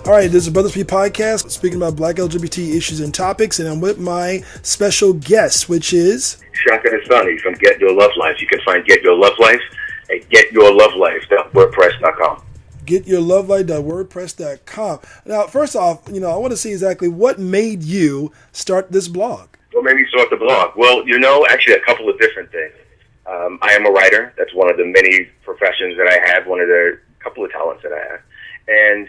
All right, this is Brothaspeak podcast, speaking about Black LGBT issues and topics, and I'm with my special guest, which is Shaka Hasani from Get Your Love Life. You can find Get Your Love Life at getyourlovelife.wordpress.com. getyourlovelife.wordpress.com. Now, first off, I want to see exactly what made you start this blog. What made me start the blog? Well, actually a couple of different things. I am a writer. That's one of the many professions that I have, one of the couple of talents that I have. And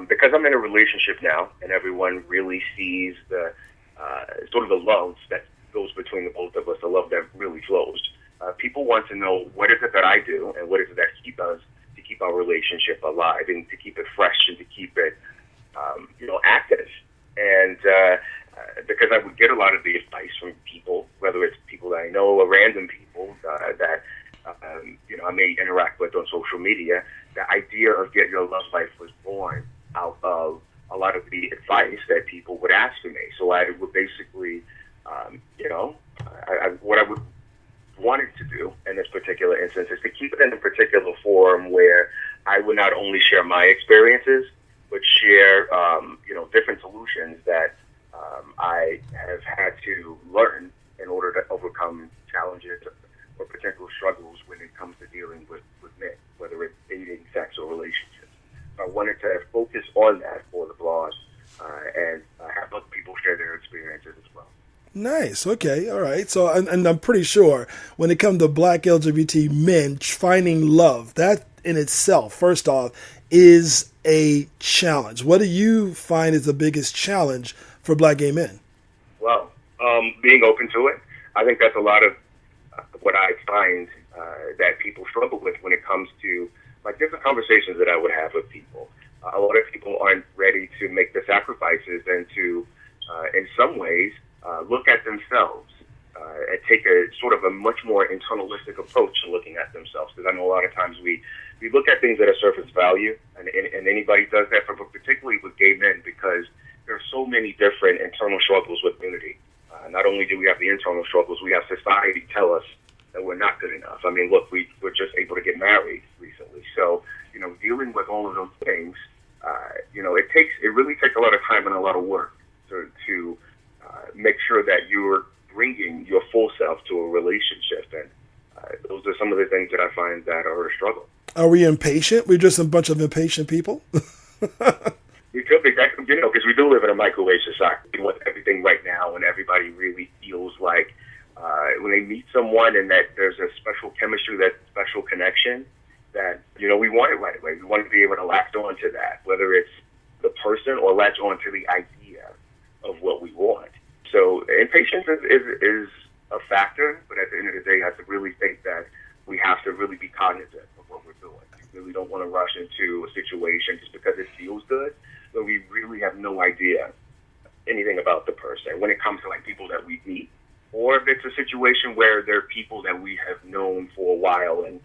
because I'm in a relationship now, and everyone really sees the sort of the love that goes between the both of us, the love that really flows. People want to know what is it that I do, and what is it that keep us to keep our relationship alive, and to keep it fresh, and to keep it, active. And because I would get a lot of the advice from people, whether it's people that I know or random people that I may interact with on social media. The idea of Get Your Love Life was born out of a lot of the advice that people would ask for me. So I would basically, what I would wanted to do in this particular instance is to keep it in a particular forum where I would not only share my experiences, but share, different solutions that I have had to learn in order to overcome challenges or potential struggles when it comes to dealing with men, whether it's dating, sex, or relationships. So I wanted to focus on that for the blog and have other people share their experiences as well. Nice. Okay. All right. So, and I'm pretty sure when it comes to Black LGBT men finding love, that in itself, first off, is a challenge. What do you find is the biggest challenge for Black gay men? Well, being open to it. I think that's a lot of what I find that people struggle with when it comes to different conversations that I would have with people. A lot of people aren't ready to make the sacrifices and to, in some ways, look at themselves and take a sort of a much more internalistic approach to looking at themselves. Because I know a lot of times we look at things at a surface value, and anybody does that, but particularly with gay men, because there are so many different internal struggles with community. Not only do we have the internal struggles, we have society tell us that we're not good enough. I mean, look, we're just able to get married recently. So, dealing with all of those things, it really takes a lot of time and a lot of work to make sure that you're bringing your full self to a relationship. And those are some of the things that I find that are a struggle. Are we impatient? We're just a bunch of impatient people? We could be, because we do live in a microwave society. We want everything right now, and everybody really feels like when they meet someone and that there's a special chemistry, that special connection, that, we want it right away. We want to be able to latch on to that, whether it's the person or latch on to the idea of what we want. So impatience is a factor, but at the end of the day, I have to really think that we have to really be cognizant of what we're doing. We really don't want to rush into a situation just because it feels good, but we really have no idea anything about the person when it comes to people that we meet, or if it's a situation where they're people that we have known for a while and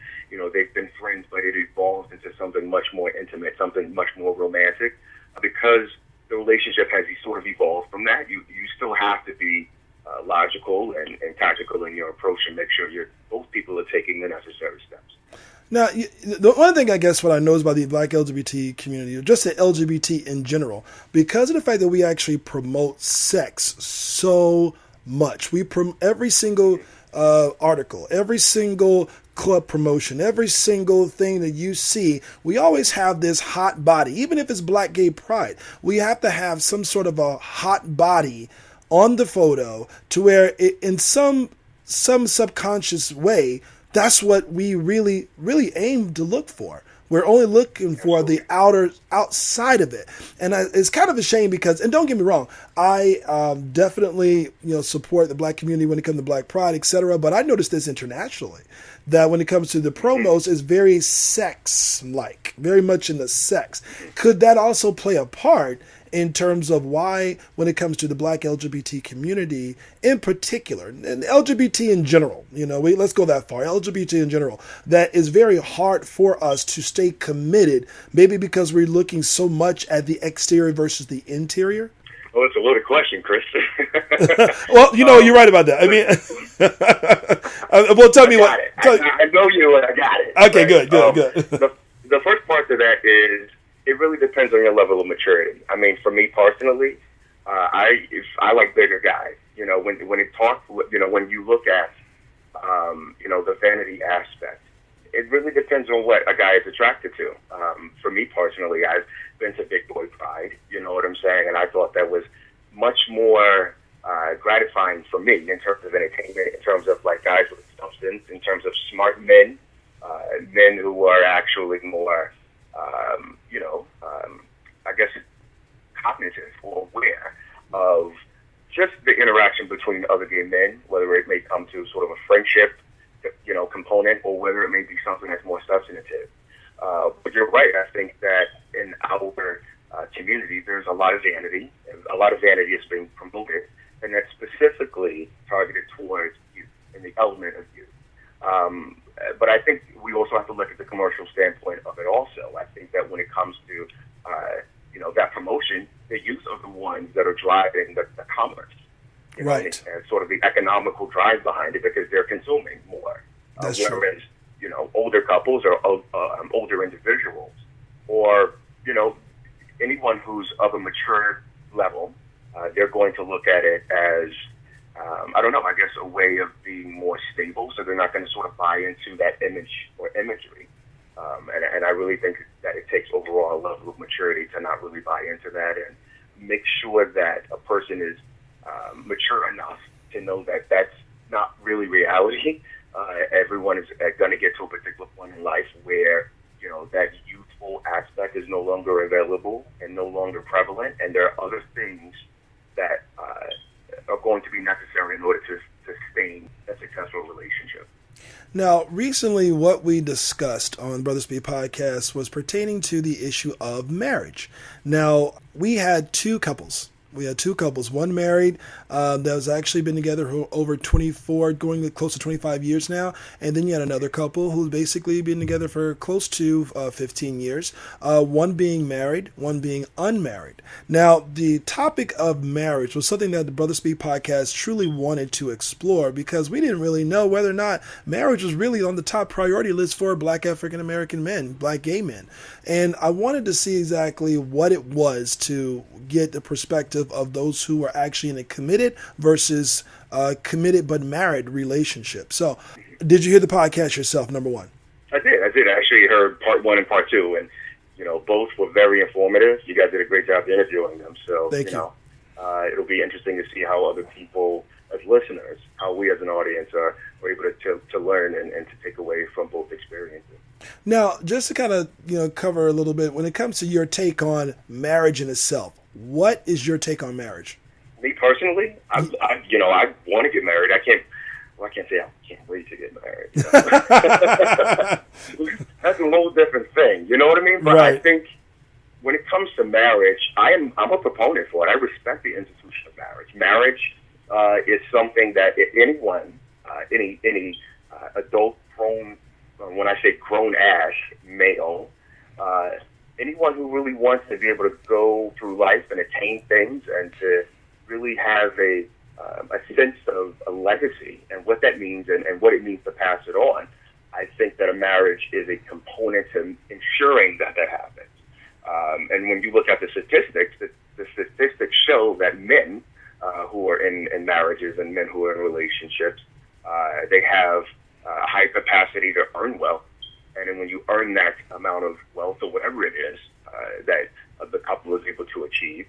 they've been friends, but it evolves into something much more intimate, something much more romantic. Because the relationship has sort of evolved from that, you still have to be logical and tactical in your approach and make sure both people are taking the necessary steps. Now, the one thing I guess what I know is about the Black LGBT community, or just the LGBT in general, because of the fact that we actually promote sex so much. We every single article, every single club promotion, every single thing that you see, we always have this hot body. Even if it's Black Gay Pride, we have to have some sort of a hot body on the photo to where in some subconscious way, that's what we really, really aim to look for. We're only looking for the outside of it. And it's kind of a shame because, and don't get me wrong, I definitely, support the Black community when it comes to Black Pride, etc. But I noticed this internationally, that when it comes to the promos, it's very sex-like, very much in the sex. Could that also play a part in terms of why, when it comes to the Black LGBT community in particular, and LGBT in general, let's go that far, LGBT in general, that is very hard for us to stay committed, maybe because we're looking so much at the exterior versus the interior? Well, it's a loaded question, Chris. Well, you're right about that. I mean, well, tell me what. I know you, and I got it. Okay, right? Good. The first part to that is, It really depends on your level of maturity. I mean, for me personally, I like bigger guys. You know, when it talks, you know, when you look at, you know, the vanity aspect, it really depends on what a guy is attracted to. For me personally, I've been to big boy pride. You know what I'm saying? And I thought that was much more gratifying for me in terms of entertainment, in terms of like guys with substance, in terms of smart men, men who are actually more, you know, I guess cognitive or aware of just the interaction between other gay men, whether it may come to sort of a friendship, you know, component, or whether it may be something that's more substantive. But you're right. I think that in our community, there's a lot of vanity. A lot of vanity is being promoted, and that's specifically targeted towards youth and the element of youth. But I think we also have to look at the commercial standpoint of it also. I think that when it comes to, you know, that promotion, the youth are the ones that are driving the commerce. You know, right. and sort of the economical drive behind it because they're consuming more. That's whereas, true. you know, older couples or older individuals or, you know, anyone who's of a mature level, they're going to look at it as, I don't know, I guess a way of being more stable. So they're not going to sort of buy into that image or imagery. And I really think that it takes overall a level of maturity to not really buy into that and make sure that a person is mature enough to know that that's not really reality. Everyone is going to get to a particular point in life where, you know, that youthful aspect is no longer available and no longer prevalent, and there are other things that are going to be necessary in order to sustain a successful relationship. Now, recently what we discussed on Brothaspeak podcast was pertaining to the issue of marriage. Now, we had two couples. One married that has actually been together for over 24, going close to 25 years now. And then you had another couple who's basically been together for close to 15 years. One being married, one being unmarried. Now, the topic of marriage was something that the Brothaspeak podcast truly wanted to explore because we didn't really know whether or not marriage was really on the top priority list for Black African-American men, Black gay men. And I wanted to see exactly what it was to get the perspective of those who are actually in a committed versus committed but married relationship. So, did you hear the podcast yourself, number one? I did. I actually heard part one and part two, and, you know, both were very informative. You guys did a great job interviewing them. So, Thank you. It'll be interesting to see how other people, as listeners, how we as an audience are able to learn and to take away from both experiences. Now, just to kind of, you know, cover a little bit, when it comes to your take on marriage in itself, what is your take on marriage? Me personally, I want to get married. I can't say I can't wait to get married. You know? That's a whole different thing. You know what I mean? But right. I think when it comes to marriage, I'm a proponent for it. I respect the institution of marriage. Marriage is something that anyone, any adult, grown, when I say grown-ass male, anyone who really wants to be able to go through life and attain things and to really have a sense of a legacy and what that means and what it means to pass it on, I think that a marriage is a component to ensuring that happens. And when you look at the statistics, the statistics show that men who are in marriages and men who are in relationships, they have a high capacity to earn wealth. And then when you earn that amount of wealth or whatever it is that the couple is able to achieve,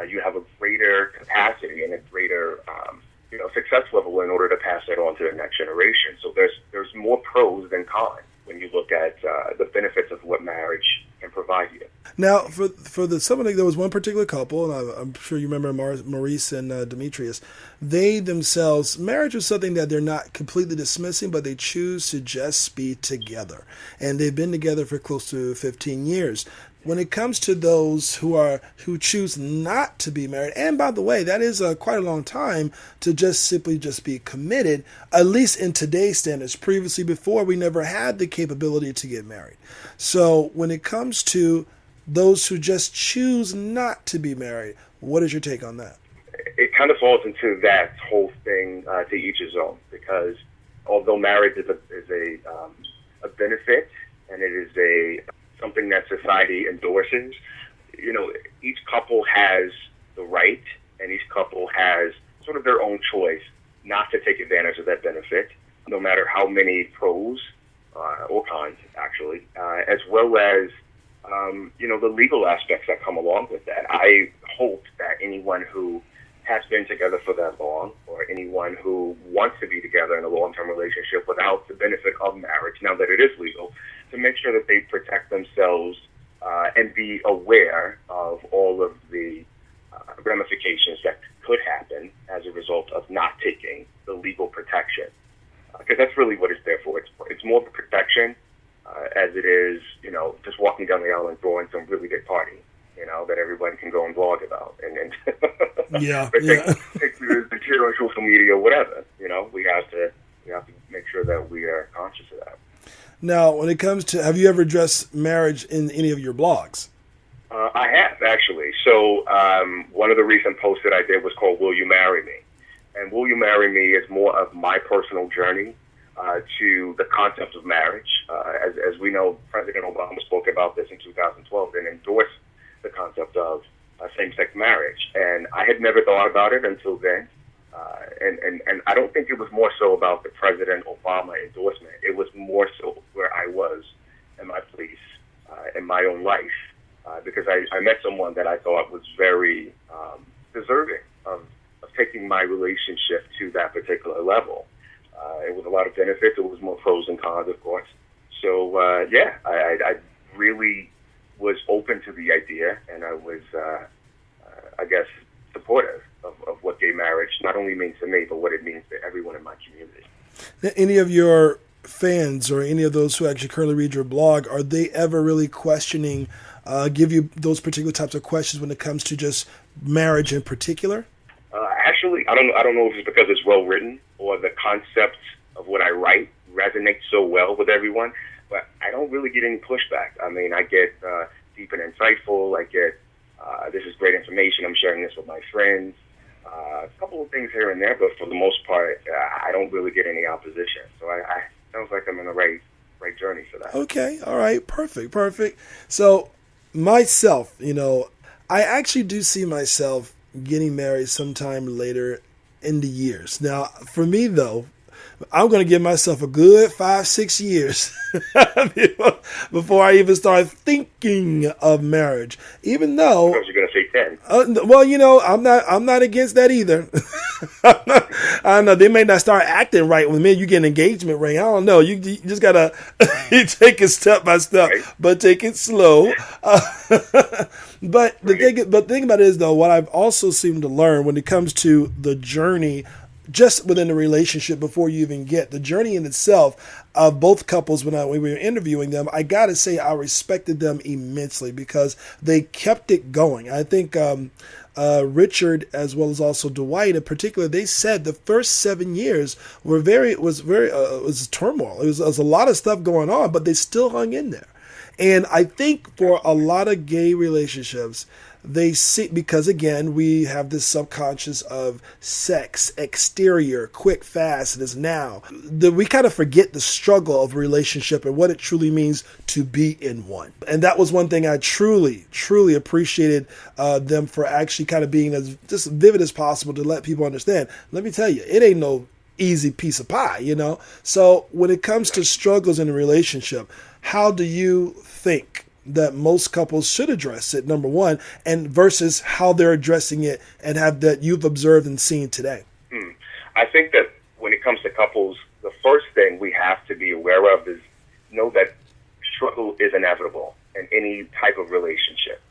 you have a greater capacity and a greater success level in order to pass that on to the next generation. So there's more pros than cons when you look at the benefits of what marriage can provide you. Now, there was one particular couple, and I'm sure you remember Maurice and Demetrius. They themselves, marriage was something that they're not completely dismissing, but they choose to just be together. And they've been together for close to 15 years. When it comes to those who choose not to be married, and by the way, that is quite a long time to simply be committed, at least in today's standards. Previously, before, we never had the capability to get married. So when it comes to those who just choose not to be married, what is your take on that? It kind of falls into that whole thing, to each his own, because although marriage is a benefit and it is something that society endorses. Each couple has the right, and each couple has sort of their own choice not to take advantage of that benefit, no matter how many pros or cons, actually, as well as, the legal aspects that come along with that. I hope that anyone who has been together for that long, or anyone who wants to be together in a long-term relationship without the benefit of marriage, now that it is legal, to make sure that they protect themselves and be aware of all of the ramifications that could happen as a result of not taking the legal protection. Because that's really what it's there for. It's more of a protection as it is, just walking down the aisle and throwing some really big party, that everybody can go and blog about. And take the material on social media or whatever. We have to make sure that we are conscious of that. Now, when it comes to, have you ever addressed marriage in any of your blogs? I have, actually. So one of the recent posts that I did was called Will You Marry Me? And Will You Marry Me is more of my personal journey to the concept of marriage. As we know, President Obama spoke about this in 2012 and endorsed the concept of same-sex marriage. And I had never thought about it until then. And I don't think it was more so about the President Obama endorsement. It was more so where I was in my place in my own life. Because I met someone that I thought was very deserving of taking my relationship to that particular level. It was a lot of benefits. It was more pros and cons, of course. So, I really was open to the idea, and I was, supportive of what gay marriage not only means to me, but what it means to everyone in my community. Any of your fans or any of those who actually currently read your blog, are they ever really questioning, give you those particular types of questions when it comes to just marriage in particular? Actually, I don't know if it's because it's well written or the concepts of what I write resonates so well with everyone, but I don't really get any pushback. I mean, I get deep and insightful. I get this is great information. I'm sharing this with my friends. A couple of things here and there, but for the most part, I don't really get any opposition. So I sounds like I'm in the right journey for that. Okay, all right, perfect. So myself, I actually do see myself getting married sometime later in the years. Now, for me, though, I'm going to give myself a good 5-6 years before I even start thinking of marriage. Even though, because you're going to say 10. I'm not against that either. I don't know. They may not start acting right when you get an engagement ring. I don't know. You just gotta take it step by step, right, but take it slow. But the thing about it is, though, what I've also seemed to learn when it comes to the journey, just within the relationship before you even get the journey in itself of both couples, when we were interviewing them, I got to say I respected them immensely because they kept it going. I think Richard, as well as also Dwight in particular, they said the first 7 years was turmoil. It was a lot of stuff going on, but they still hung in there. And I think for a lot of gay relationships, they see, because again, we have this subconscious of sex, exterior, quick, fast, and is now. We kind of forget the struggle of a relationship and what it truly means to be in one. And that was one thing I truly appreciated them for actually kind of being as just vivid as possible to let people understand. Let me tell you, it ain't no easy piece of pie, So when it comes to struggles in a relationship, how do you think that most couples should address it, number one, and versus how they're addressing it and have that you've observed and seen today? I think that when it comes to couples, the first thing we have to be aware of is know that struggle is inevitable in any type of relationship.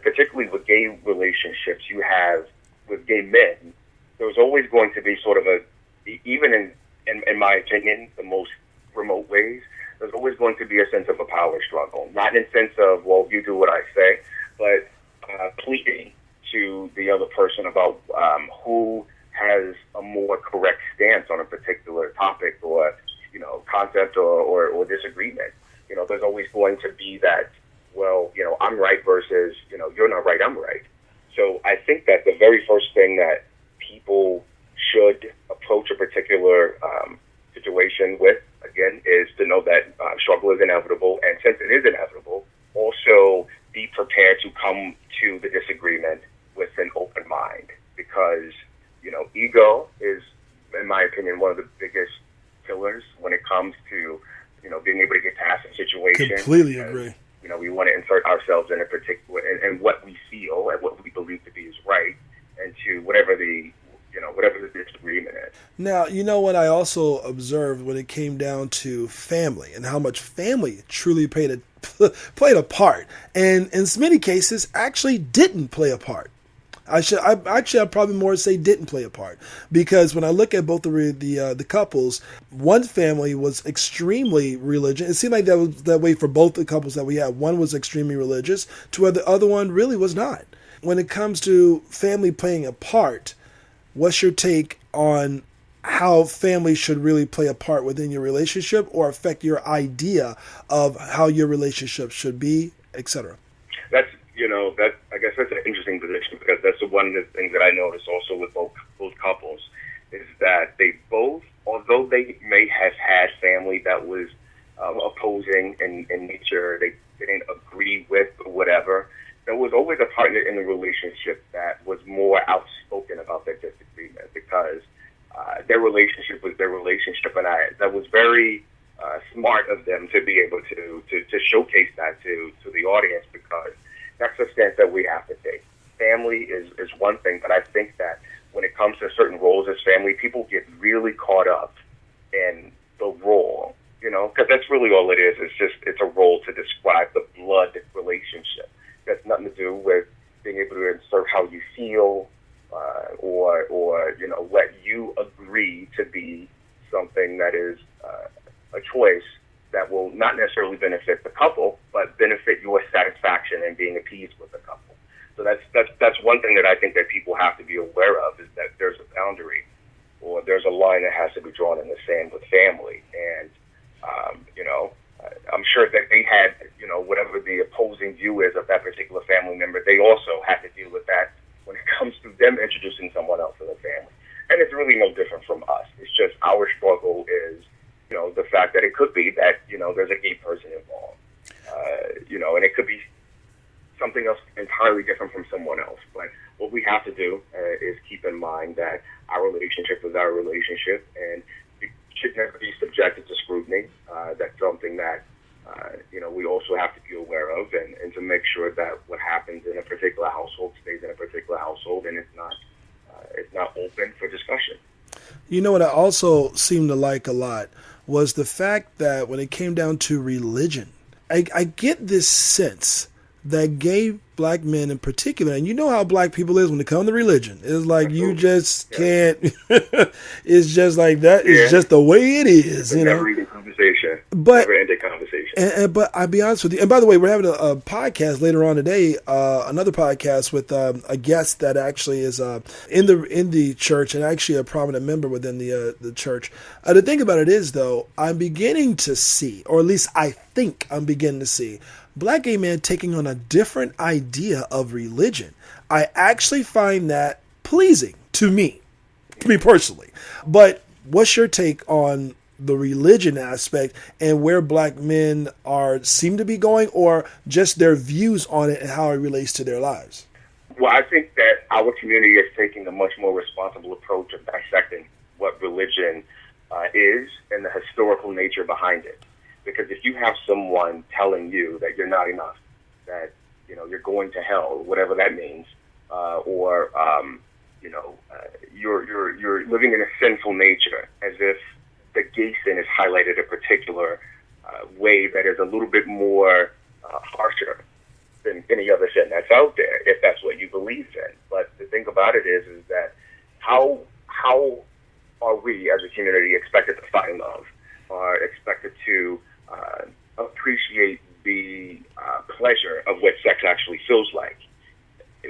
Particularly with gay relationships, you have, with gay men, there's always going to be sort of even in my opinion, the most remote ways, there's always going to be a sense of a power struggle. Not in the sense of, well, you do what I say, but pleading to the other person about who has a more correct stance on a particular topic or, concept or disagreement. There's always going to be that, well, I'm right versus, you're not right, I'm right. So I think that the very first thing that people should approach a particular situation with again, is to know that struggle is inevitable, and since it is inevitable, also be prepared to come to the disagreement with an open mind, because, ego is, in my opinion, one of the biggest killers when it comes to, being able to get past a situation. Completely agree. We want to insert ourselves in a particular, and what we feel and what we believe to be is right, and to whatever the disagreement is. Now, what I also observed when it came down to family and how much family truly played a part, and in many cases actually didn't play a part. I'd probably more say didn't play a part, because when I look at both the couples, one family was extremely religious. It seemed like that was that way for both the couples that we had. One was extremely religious, to where the other one really was not. When it comes to family playing a part, what's your take on how family should really play a part within your relationship or affect your idea of how your relationship should be, etc.? I guess that's an interesting position, because that's one of the things that I noticed also with both couples, is that they both, although they may have had family that was opposing in nature, they didn't agree with or whatever, there was always a partner in the relationship that was more outspoken about their disagreement, because their relationship was their relationship, and that was very smart of them to be able to showcase that to the audience, because that's the stance that we have to take. Family is one thing, but I think that when it comes to certain roles as family, people get really caught up in the role, because that's really all it is. It's a role to describe the blood relationship. That's nothing to do with being able to insert how you feel, or let you agree to be something that is a choice that will not necessarily benefit the couple, but benefit your satisfaction and being appeased with the couple. So that's one thing that I think that people have to be aware of, is that there's a boundary, or there's a line that has to be drawn in the sand with family. And I'm sure that they had, whatever the opposing view is of that particular family member, they also had to deal with that when it comes to them introducing someone else in the family. And it's really no different from us. It's just our struggle is, the fact that it could be that, there's a gay person involved, and it could be something else entirely different from someone else. But what we have to do is keep in mind that our relationship is our relationship, and it should never be subjected to scrutiny. That's something that, we also have to be aware of, and to make sure that what happens in a particular household stays in a particular household, and it's not open for discussion. What I also seem to like a lot was the fact that when it came down to religion, I get this sense that gay black men in particular, and you know how black people is when it comes to religion, it's like you just can't, it's just like that, it's just the way it is, Never-ending conversation. Never-ending conversation. But I'll be honest with you, and by the way, we're having a podcast later on today, another podcast with a guest that actually is in the church, and actually a prominent member within the church. The thing about it is, though, I'm beginning to see, or at least I think I'm beginning to see, black gay men taking on a different idea of religion. I actually find that pleasing to me personally. But what's your take on the religion aspect and where black men seem to be going, or just their views on it and how it relates to their lives? Well, I think that our community is taking a much more responsible approach of dissecting what religion is and the historical nature behind it. Because if you have someone telling you that you're not enough, that you're going to hell, whatever that means, or you're living in a sinful nature, as if the gay sin is highlighted a particular way that is a little bit more harsher than any other sin that's out there, if that's what you believe in. But the thing about it is that how are we as a community expected to find love, or expected to appreciate the pleasure of what sex actually feels like,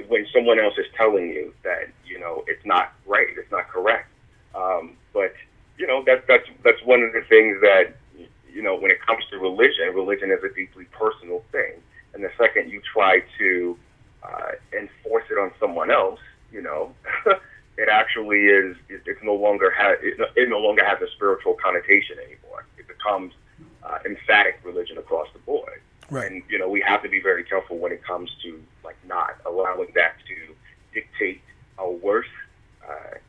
when someone else is telling you that it's not right, it's not correct? But that's one of the things that when it comes to religion is a deeply personal thing, and the second you try to enforce it on someone else, it actually is. It no longer has a spiritual connotation anymore. It becomes emphatic religion across the board. Right. And, we have to be very careful when it comes to, like, not allowing that to dictate our worth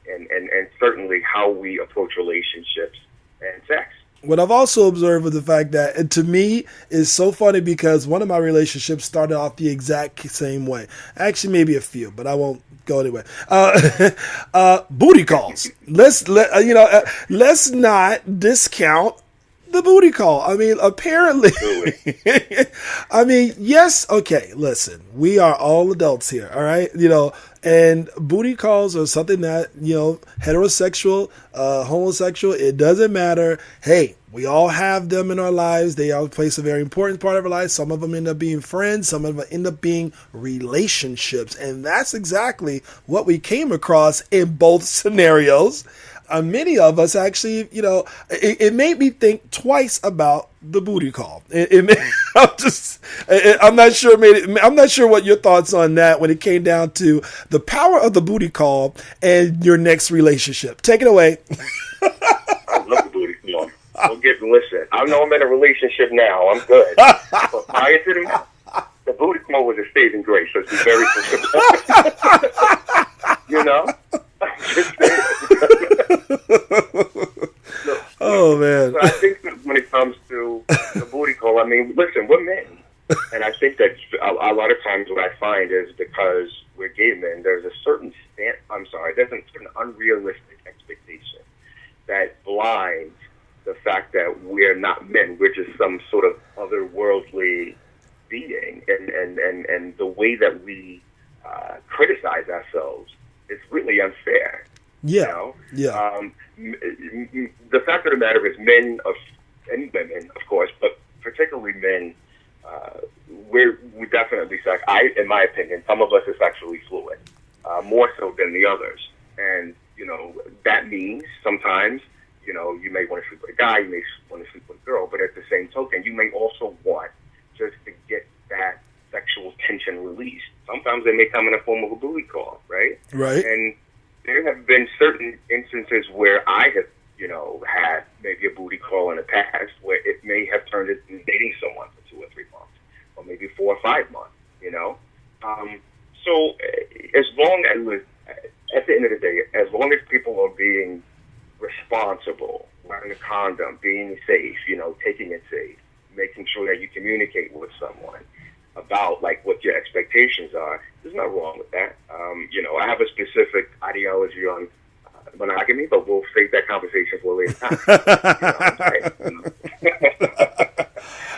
and certainly how we approach relationships and sex. What I've also observed with the fact that, and to me, is so funny because one of my relationships started off the exact same way. Actually, maybe a few, but I won't go anyway. Booty calls. Let's not discount the booty call. I mean, apparently, yes. Okay, listen, we are all adults here. All right. And booty calls are something that, heterosexual, homosexual, it doesn't matter. Hey, we all have them in our lives. They all play a very important part of our lives. Some of them end up being friends. Some of them end up being relationships. And that's exactly what we came across in both scenarios. Many of us actually, it made me think twice about the booty call. I'm not sure. I'm not sure what your thoughts on that when it came down to the power of the booty call and your next relationship. Take it away. I love the booty call. Listen. I know I'm in a relationship now. I'm good. But prior to that, the booty call was a saving grace. So it's very Just saying. Oh, man. So I think that when it comes to the booty call, listen, we're men. And I think that a lot of times what I find is because we're gay men, there's a certain unrealistic expectation that blinds the fact that we're not men. We're just some sort of otherworldly being. And the way that we criticize ourselves is really unfair. Yeah. Yeah. The fact of the matter is men and women, of course, but particularly men, we definitely in my opinion, some of us are sexually fluid, more so than the others. And, that means sometimes, you may want to sleep with a guy, you may want to sleep with a girl, but at the same token, you may also want just to get that sexual tension released. Sometimes they may come in the form of a booty call, right? Right. And there have been certain instances where I have, had maybe a booty call in the past where it may have turned into dating someone for 2 or 3 months, or maybe 4 or 5 months, So as long as, at the end of the day, as long as people are being responsible, wearing a condom, being safe, taking it safe, making sure that you communicate with someone about what your expectations are, there's nothing wrong with that. I have a specific ideology on monogamy, but we'll save that conversation for a later time.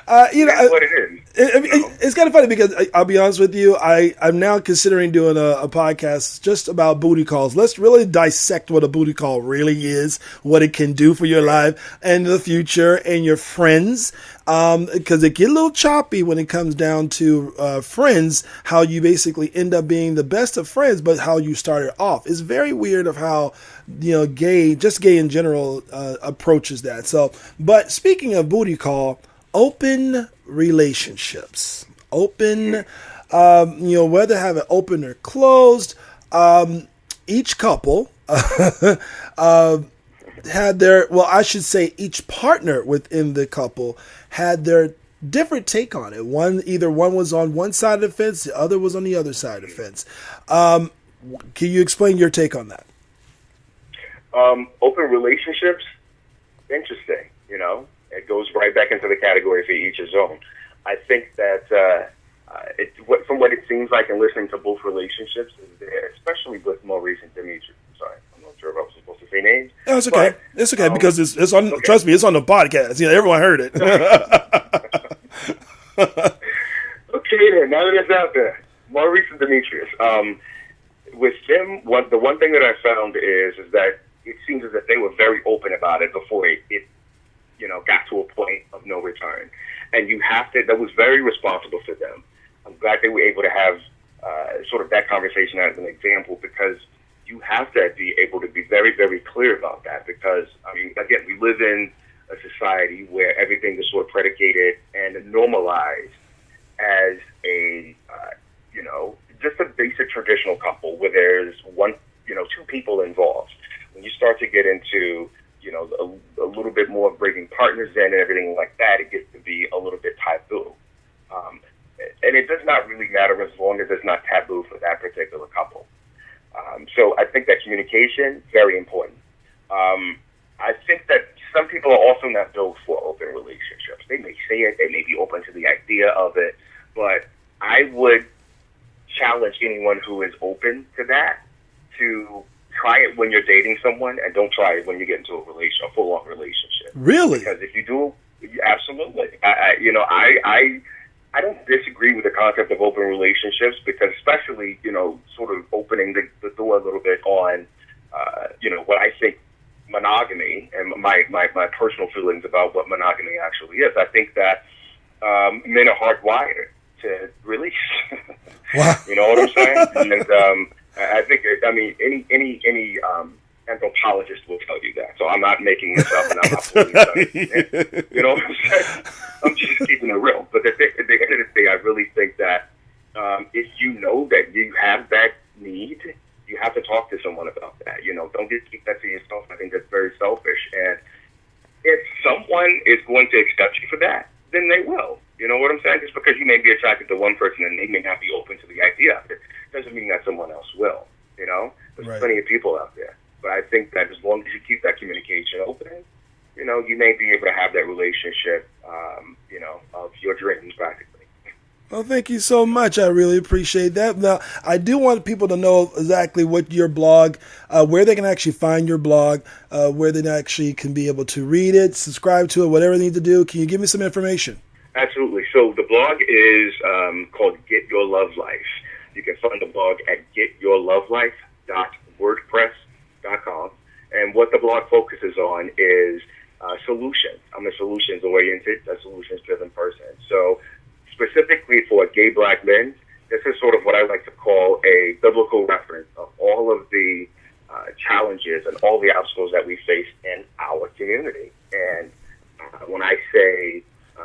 That's what it is. It's kind of funny because I'll be honest with you, I'm now considering doing a podcast just about booty calls. Let's really dissect what a booty call really is, what it can do for your life and the future and your friends. Because it get a little choppy when it comes down to friends, how you basically end up being the best of friends, but how you started off. It's very weird of how, gay in general approaches that. So, but speaking of booty call, open relationships, whether have it open or closed, each couple had each partner within the couple had their different take on it. Either one was on one side of the fence, the other was on the other side of the fence. Can you explain your take on that? Open relationships, interesting, It goes right back into the category for each his own. I think that from what it seems like in listening to both relationships, especially with more recent Demetrius. Sorry, I'm not sure if I was supposed to say names. No, it's okay. It's okay because it's on. Okay. Trust me, it's on the podcast. Everyone heard it. Okay, then now that it's out there, more recent Demetrius. With them, the one thing that I found is that it seems as if they were very open about it before it got to a point of no return. And that was very responsible for them. I'm glad they were able to have sort of that conversation as an example, because you have to be able to be very, very clear about that, because, again, we live in a society where everything is sort of predicated and normalized as just a basic traditional couple where there's two people involved. When you start to get into, a little bit more bringing partners in and everything like that, it gets to be a little bit taboo. And it does not really matter as long as it's not taboo for that particular couple. So I think that communication, very important. I think that some people are also not built for open relationships. They may say it, they may be open to the idea of it, but I would challenge anyone who is open to that to try it when you're dating someone, and don't try it when you get into a full-on relationship. Really? Because if you do, absolutely. I don't disagree with the concept of open relationships, because especially, sort of opening the door a little bit on, what I think monogamy and my personal feelings about what monogamy actually is. I think that men are hardwired to release. Wow. You know what I'm saying? And I think, any anthropologist will tell you that. So I'm not making this up, and I'm not pulling this up. You know what I'm saying? I'm just keeping it real. But at the end of the day, I really think that if you know that you have that need, you have to talk to someone about that. Don't just keep that to yourself. I think that's very selfish. And if someone is going to accept you for that, then they will. You know what I'm saying? Just because you may be attracted to one person and they may not be open to the idea of it, doesn't mean that someone else will. There's Right. plenty of people out there. But I think that as long as you keep that communication open, you may be able to have that relationship, of your dreams practically. Well, thank you so much. I really appreciate that. Now, I do want people to know exactly what your blog, where they can actually find your blog, where they actually can be able to read it, subscribe to it, whatever they need to do. Can you give me some information? Absolutely. So the blog is called Get Your Love Life. You can find the blog at getyourlovelife.wordpress.com. And what the blog focuses on is solutions. I'm a solutions-oriented, a solutions-driven person. So specifically for gay black men, this is sort of what I like to call a biblical reference of all of the challenges and all the obstacles that we face in our community. And when I say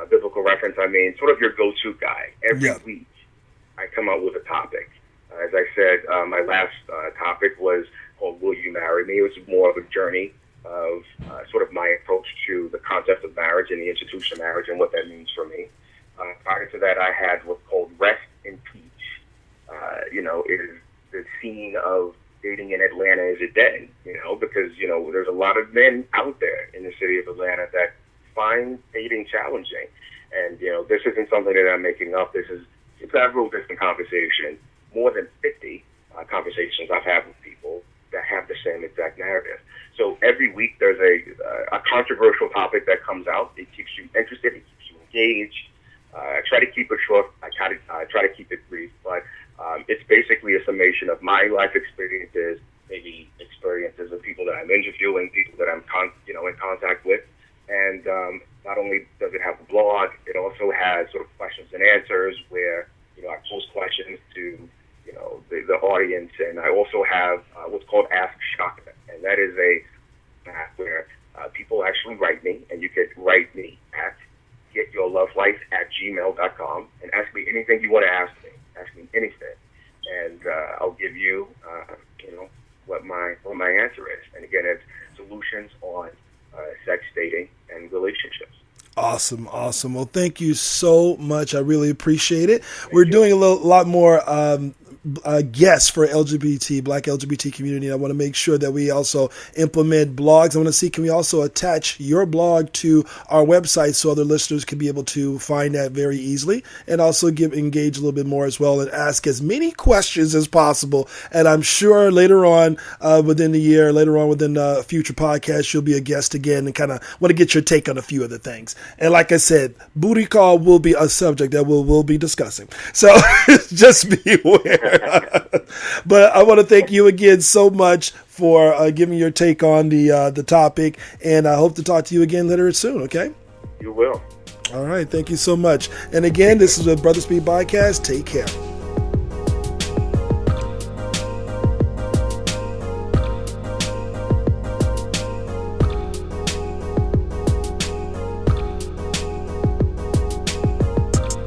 biblical reference, I mean sort of your go-to guy. Every week I come out with a topic. As I said, my last topic was called Will You Marry Me? It was more of a journey of sort of my approach to the concept of marriage and the institution of marriage and what that means for me. Prior to that, I had what's called Rest in Peace. It is the scene of dating in Atlanta is it dead? Because, there's a lot of men out there in the city of Atlanta that find dating challenging. And, this isn't something that I'm making up. This is several different conversations, more than 50 conversations I've had with people that have the same exact narrative. So every week there's a controversial topic that comes out. It keeps you interested. It keeps you engaged. I try to keep it short. I try to keep it brief, but it's basically a summation of my life experiences, maybe experiences of people that I'm interviewing, people that I'm in contact with. And not only does it have a blog, it also has sort of questions and answers where I pose questions to the audience, and I also have what's called Ask Shaka, and that is a app where people actually write me, and you can write me at getyourlovelife@gmail.com and ask me anything you want to ask me. Ask me anything, and I'll give you, what my answer is. And again, it's solutions on sex, dating, and relationships. Awesome. Well, thank you so much. I really appreciate it. We're doing a lot more guests for Black LGBT community. I want to make sure that we also implement blogs. I want to see, can we also attach your blog to our website so other listeners can be able to find that very easily, and also engage a little bit more as well and ask as many questions as possible. And I'm sure later on within the year, within future podcasts, you'll be a guest again and kind of want to get your take on a few of the things. And like I said, booty call will be a subject that we'll be discussing. So just be aware. But I want to thank you again so much for giving your take on the topic, and I hope to talk to you again later soon, okay? You will. All right. Thank you so much. And again, this is a Brothaspeak podcast. Take care.